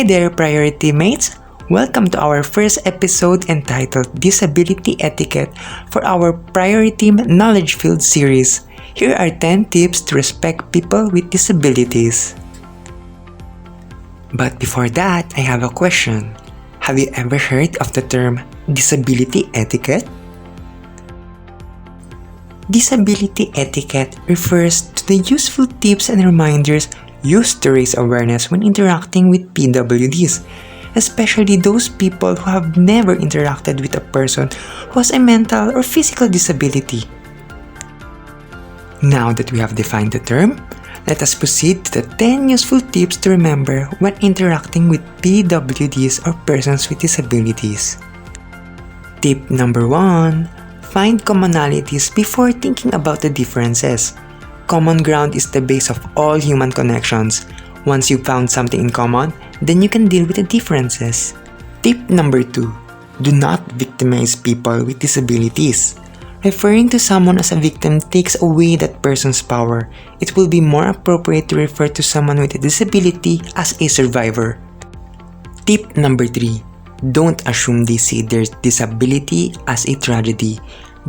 there, Priority Mates! Welcome to our first episode entitled Disability Etiquette for our PrioriTeam Knowledge Field series. Here are 10 tips to respect people with disabilities. But before that, I have a question. Have you ever heard of the term disability etiquette? Disability etiquette refers to the useful tips and reminders used to raise awareness when interacting with PWDs, especially those people who have never interacted with a person who has a mental or physical disability. Now that we have defined the term, let us proceed to the 10 useful tips to remember when interacting with PWDs or persons with disabilities. Tip number 1. Find commonalities before thinking about the differences. Common ground is the base of all human connections. Once you've found something in common, then you can deal with the differences. Tip number 2. Do not victimize people with disabilities. Referring to someone as a victim takes away that person's power. It will be more appropriate to refer to someone with a disability as a survivor. Tip number 3. Don't assume they see their disability as a tragedy.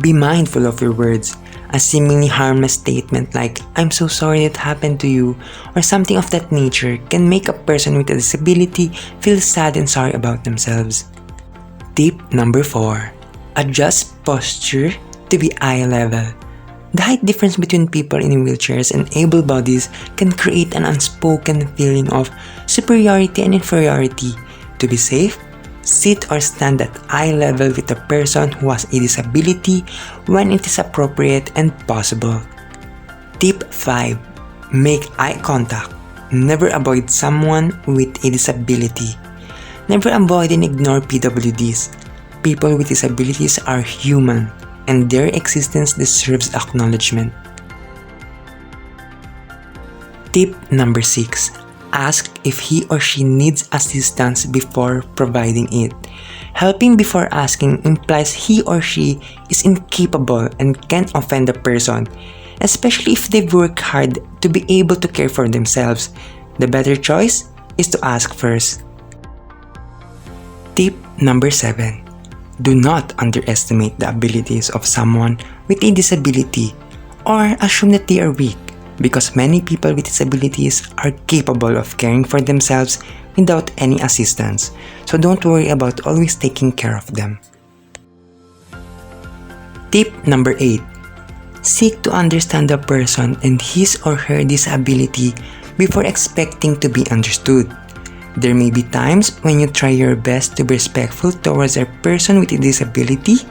Be mindful of your words. A seemingly harmless statement like, "I'm so sorry that happened to you," or something of that nature can make a person with a disability feel sad and sorry about themselves. Tip number 4. Adjust posture to be eye level. The height difference between people in wheelchairs and able bodies can create an unspoken feeling of superiority and inferiority. To be safe, sit or stand at eye level with a person who has a disability when it is appropriate and possible. Tip 5. Make eye contact. Never avoid someone with a disability. Never avoid and ignore PWDs. People with disabilities are human, and their existence deserves acknowledgement. Tip number 6. Ask if he or she needs assistance before providing it. Helping before asking implies he or she is incapable and can offend the person, especially if they've worked hard to be able to care for themselves. The better choice is to ask first. Tip number 7. Do not underestimate the abilities of someone with a disability or assume that they are weak, because many people with disabilities are capable of caring for themselves without any assistance. So don't worry about always taking care of them. Tip number 8. Seek to understand the person and his or her disability before expecting to be understood. There may be times when you try your best to be respectful towards a person with a disability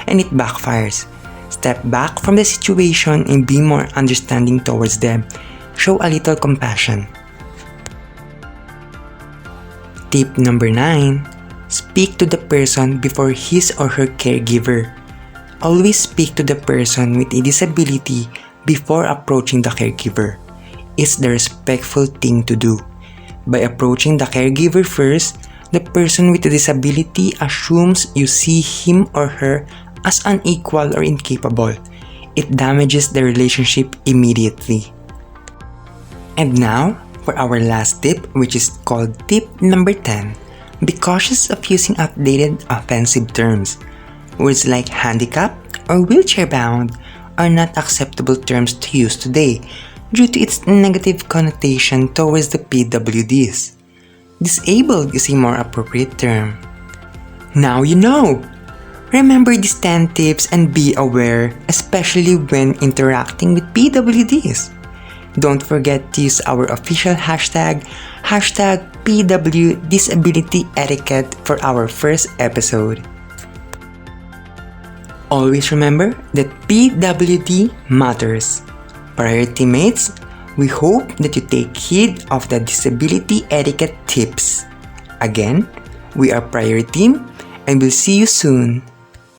and it backfires. Step back from the situation and be more understanding towards them. Show a little compassion. Tip number 9. Speak to the person before his or her caregiver. Always speak to the person with a disability before approaching the caregiver. It's the respectful thing to do. By approaching the caregiver first, the person with a disability assumes you see him or her as unequal or incapable. It damages the relationship immediately. And now, for our last tip, which is called tip number 10. Be cautious of using outdated offensive terms. Words like handicapped or wheelchair-bound are not acceptable terms to use today due to its negative connotation towards the PWDs. Disabled is a more appropriate term. Now you know! Remember these 10 tips and be aware, especially when interacting with PWDs. Don't forget to use our official hashtag #PWDisabilityEtiquette for our first episode. Always remember that PWD matters. Priority Mates, we hope that you take heed of the disability etiquette tips. Again, we are PrioriTeam and we'll see you soon.